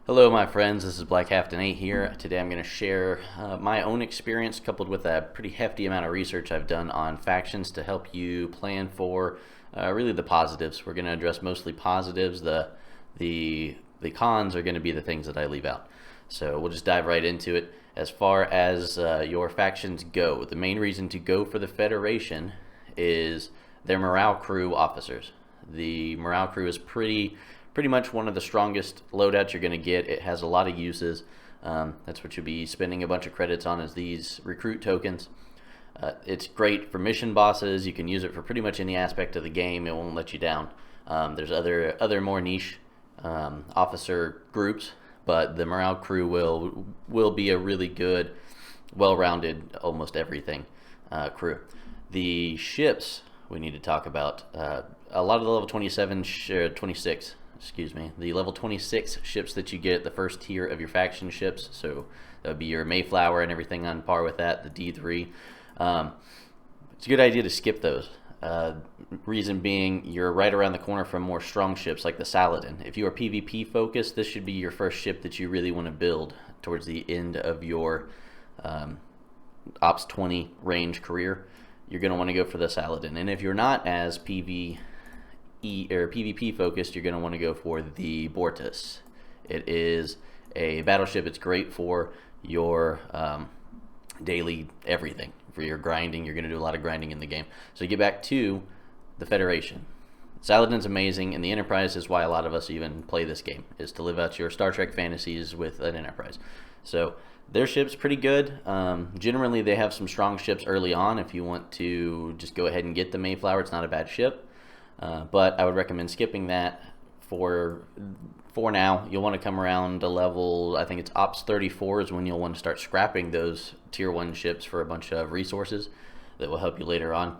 Hello my friends, this is Black Halfton 8 here. Today I'm going to share my own experience coupled with a pretty hefty amount of research I've done on factions to help you plan for really the positives. We're going to address mostly positives. The cons are going to be the things that I leave out. So we'll just dive right into it. As far as your factions go, the main reason to go for the Federation is their morale crew officers. The morale crew is pretty much one of the strongest loadouts you're going to get. It has a lot of uses. That's what you'll be spending a bunch of credits on, is these recruit tokens. It's great for mission bosses. You can use it for pretty much any aspect of the game. It won't let you down. There's other more niche officer groups, but the morale crew will be a really good, well-rounded, almost everything crew. The ships we need to talk about. A lot of the level 26, the level 26 ships that you get, the first tier of your faction ships, so that would be your Mayflower and everything on par with that, the D3. It's a good idea to skip those. Reason being, you're right around the corner from more strong ships like the Saladin. If you are PvP focused, this should be your first ship that you really want to build towards the end of your Ops 20 range career. You're going to want to go for the Saladin. And if you're not as PvP focused, you're going to want to go for the Bortus. It is a battleship. It's great for your daily everything. For your grinding, you're going to do a lot of grinding in the game. So get back to the Federation. Saladin's amazing, and the Enterprise is why a lot of us even play this game, is to live out your Star Trek fantasies with an Enterprise. So their ship's pretty good. Generally, they have some strong ships early on. If you want to just go ahead and get the Mayflower, it's not a bad ship. But I would recommend skipping that for now. You'll want to come around to level, I think it's Ops 34 is when you'll want to start scrapping those Tier 1 ships for a bunch of resources that will help you later on.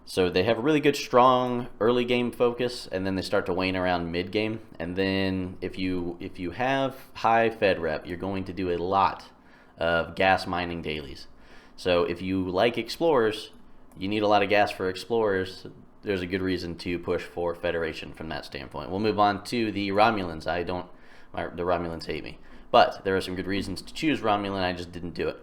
So they have a really good, strong early game focus, and then they start to wane around mid game. And then if you have high Fed rep, you're going to do a lot of gas mining dailies. So if you like explorers, you need a lot of gas for explorers. There's a good reason to push for Federation from that standpoint. We'll move on to the Romulans. The Romulans hate me. But there are some good reasons to choose Romulan. I just didn't do it.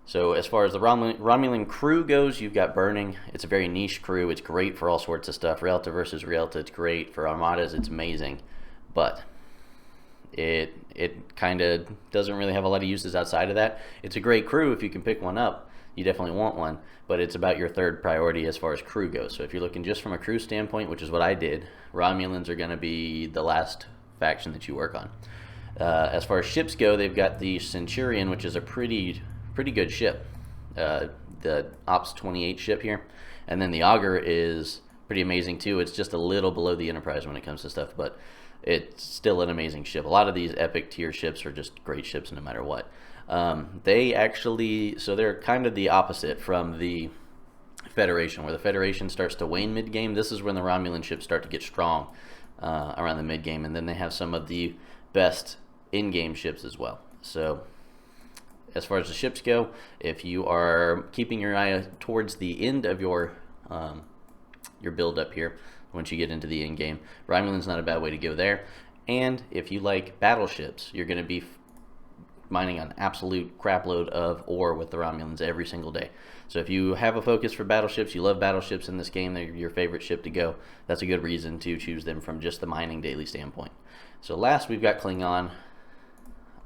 So as far as the Romulan crew goes, you've got Burning. It's a very niche crew. It's great for all sorts of stuff. Realta versus Realta, it's great. For Armadas, it's amazing. But it kind of doesn't really have a lot of uses outside of that. It's a great crew if you can pick one up. You definitely want one, but it's about your third priority as far as crew goes. So if you're looking just from a crew standpoint, which is what I did, Romulans are going to be the last faction that you work on. As far as ships go, they've got the Centurion, which is a pretty good ship. The Ops 28 ship here. And then the Augur is pretty amazing too. It's just a little below the Enterprise when it comes to stuff, but it's still an amazing ship. A lot of these epic tier ships are just great ships no matter what. They're kind of the opposite from the Federation, where the Federation starts to wane mid-game. This is when the Romulan ships start to get strong around the mid-game, and then they have some of the best in-game ships as well. So as far as the ships go, if you are keeping your eye towards the end of your build up here, once you get into the in-game, Romulan's not a bad way to go there. And if you like battleships, you're going to be mining an absolute crapload of ore with the Romulans every single day. So if you have a focus for battleships, you love battleships in this game, they're your favorite ship to go, that's a good reason to choose them from just the mining daily standpoint. So last we've got Klingon.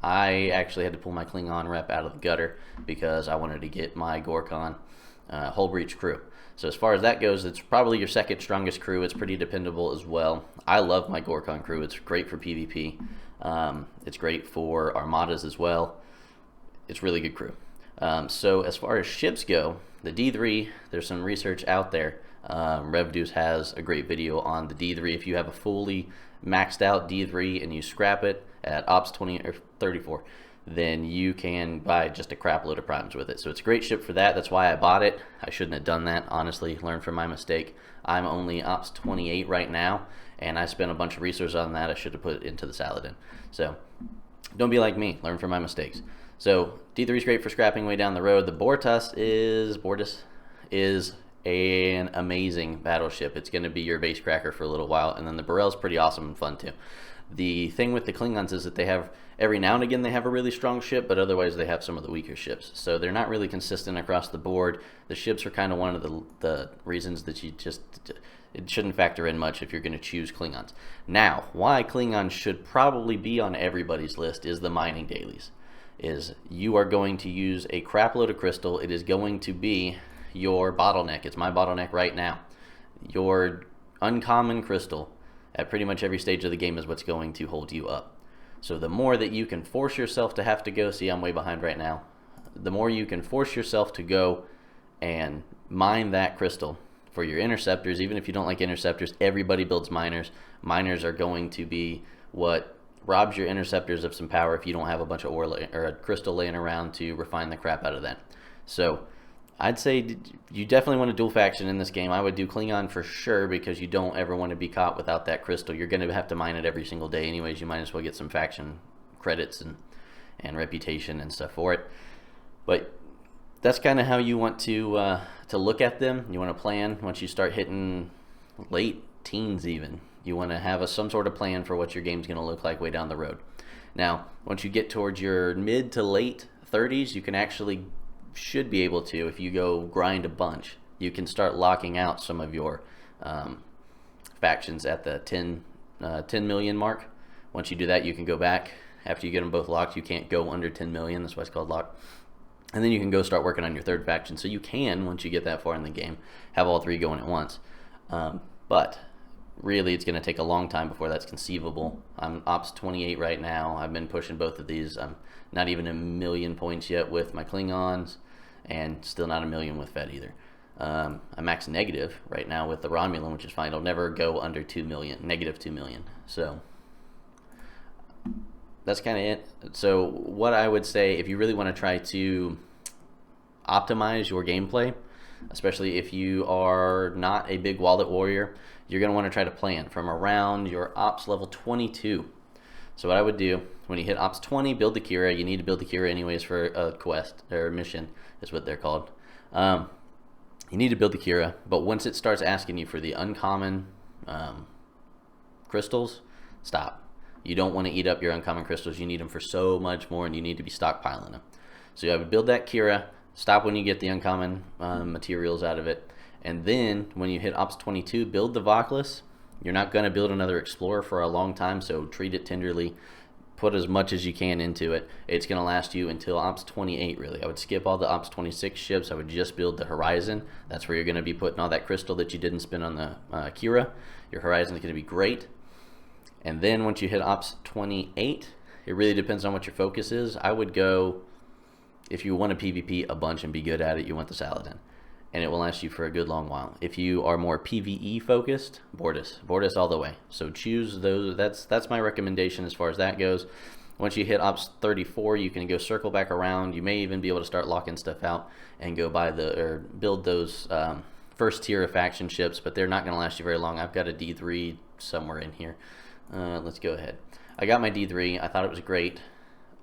I actually had to pull my Klingon rep out of the gutter because I wanted to get my Gorkon hull breach crew. So as far as that goes, it's probably your second strongest crew. It's pretty dependable as well. I love my Gorkon crew. It's great for PvP. It's great for Armadas as well. It's really good crew. So as far as ships go, the D3, there's some research out there. RevDeuce has a great video on the D3. If you have a fully maxed out D3 and you scrap it at Ops 20 or 34, then you can buy just a crap load of primes with it. So it's a great ship for that. That's why I bought it. I shouldn't have done that, honestly. Learn from my mistake. I'm only Ops 28 right now, and I spent a bunch of resources on that. I should have put it into the Saladin. So don't be like me. Learn from my mistakes. So D3 is great for scrapping way down the road. The Bortus is an amazing battleship. It's going to be your base cracker for a little while, and then the Burrell's pretty awesome and fun too. The thing with the Klingons is that they have, every now and again they have a really strong ship, but otherwise they have some of the weaker ships. So they're not really consistent across the board. The ships are kind of one of the reasons that it shouldn't factor in much if you're going to choose Klingons. Now, why Klingons should probably be on everybody's list is the mining dailies. Is you are going to use a crap load of crystal. It is going to be your bottleneck. It's my bottleneck right now. Your uncommon crystal at pretty much every stage of the game is what's going to hold you up. So the more that you can force yourself to have to go, see, I'm way behind right now. The more you can force yourself to go and mine that crystal for your interceptors. Even if you don't like interceptors, everybody builds miners. Miners are going to be what robs your interceptors of some power if you don't have a bunch of ore or a crystal laying around to refine the crap out of that. So I'd say you definitely want to dual faction in this game. I would do Klingon for sure, because you don't ever want to be caught without that crystal. You're going to have to mine it every single day anyways. You might as well get some faction credits and reputation and stuff for it. But that's kind of how you want to look at them. You want to plan once you start hitting late teens even. You want to have some sort of plan for what your game's going to look like way down the road. Now, once you get towards your mid to late 30s, you can actually should be able to, if you go grind a bunch, you can start locking out some of your factions at the 10 million mark. Once you do that, you can go back. After you get them both locked, you can't go under 10 million. That's why it's called locked. And then you can go start working on your third faction. So you can, once you get that far in the game, have all three going at once. But really, it's going to take a long time before that's conceivable. I'm Ops 28 right now. I've been pushing both of these. I'm not even 1,000,000 points yet with my Klingons, and still not 1,000,000 with Fed either. I'm max negative right now with the Romulan, which is fine. I'll never go under 2 million, negative 2 million. So that's kind of it. So what I would say, if you really want to try to optimize your gameplay, especially if you are not a big wallet warrior, you're going to want to try to plan from around your Ops level 22. So what I would do, when you hit Ops 20, build the Kira. You need to build the Kira anyways for a quest, or mission is what they're called. You need to build the Kira, but once it starts asking you for the uncommon crystals, stop. You don't want to eat up your uncommon crystals. You need them for so much more, and you need to be stockpiling them. So I would build that Kira, stop when you get the uncommon materials out of it, and then when you hit Ops 22, build the Voclus. You're not going to build another Explorer for a long time, so treat it tenderly. Put as much as you can into it. It's going to last you until Ops 28, really. I would skip all the Ops 26 ships. I would just build the Horizon. That's where you're going to be putting all that crystal that you didn't spend on the Kira. Your Horizon is going to be great. And then once you hit Ops 28, it really depends on what your focus is. I would go, if you want to PvP a bunch and be good at it, you want the Saladin. And it will last you for a good long while. If you are more PvE focused, Bortus all the way. So choose those. That's my recommendation as far as that goes. Once you hit Ops 34, you can go circle back around. You may even be able to start locking stuff out and go buy or build those first tier of faction ships, but they're not going to last you very long. I've got a D3 somewhere in here. Let's go ahead. I got my D3. I thought it was great,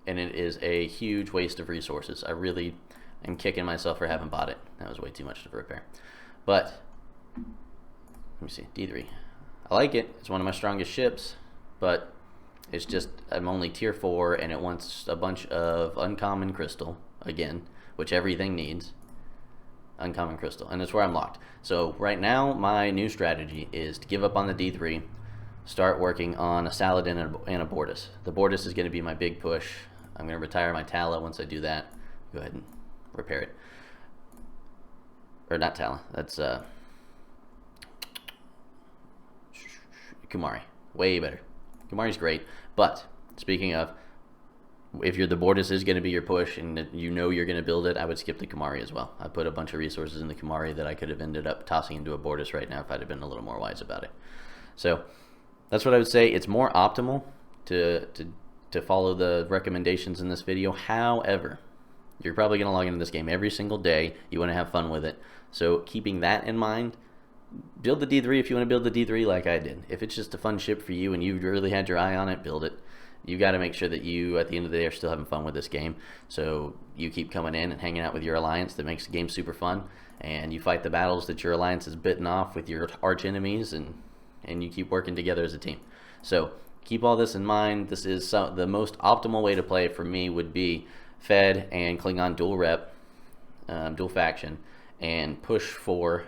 and it is a huge waste of resources. I really am kicking myself for having bought it. That was way too much to repair. But let me see, D3. I like it. It's one of my strongest ships, but it's just I'm only tier 4, and it wants a bunch of uncommon crystal again, which everything needs. Uncommon crystal, and that's where I'm locked. So right now, my new strategy is to give up on the D3, start working on a Saladin and a Bortus. The Bortus is going to be my big push. I'm going to retire my Tala once I do that. Go ahead and repair it. Or not Tala. That's Kumari. Way better. Kumari's great. But speaking of, if the Bortus is going to be your push and you know you're going to build it, I would skip the Kumari as well. I put a bunch of resources in the Kumari that I could have ended up tossing into a Bortus right now if I'd have been a little more wise about it. So that's what I would say. It's more optimal to follow the recommendations in this video. However, you're probably going to log into this game every single day. You want to have fun with it. So keeping that in mind, build the D3 if you want to build the D3 like I did. If it's just a fun ship for you and you really had your eye on it, build it. You got to make sure that you, at the end of the day, are still having fun with this game. So you keep coming in and hanging out with your alliance. That makes the game super fun. And you fight the battles that your alliance has bitten off with your arch enemies, and you keep working together as a team. So keep all this in mind. This is the most optimal way to play for me would be Fed and Klingon dual rep, dual faction, and push for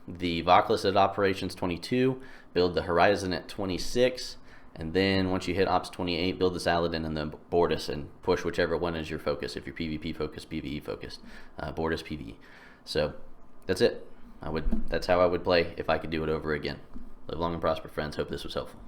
the Voclus at operations 22, build the Horizon at 26, and then once you hit Ops 28, build the Saladin and the Bortus and push whichever one is your focus. If you're PvP focused, PvE focused, Bortus PvE. So that's it. That's how I would play if I could do it over again. Live long and prosper, friends. Hope this was helpful.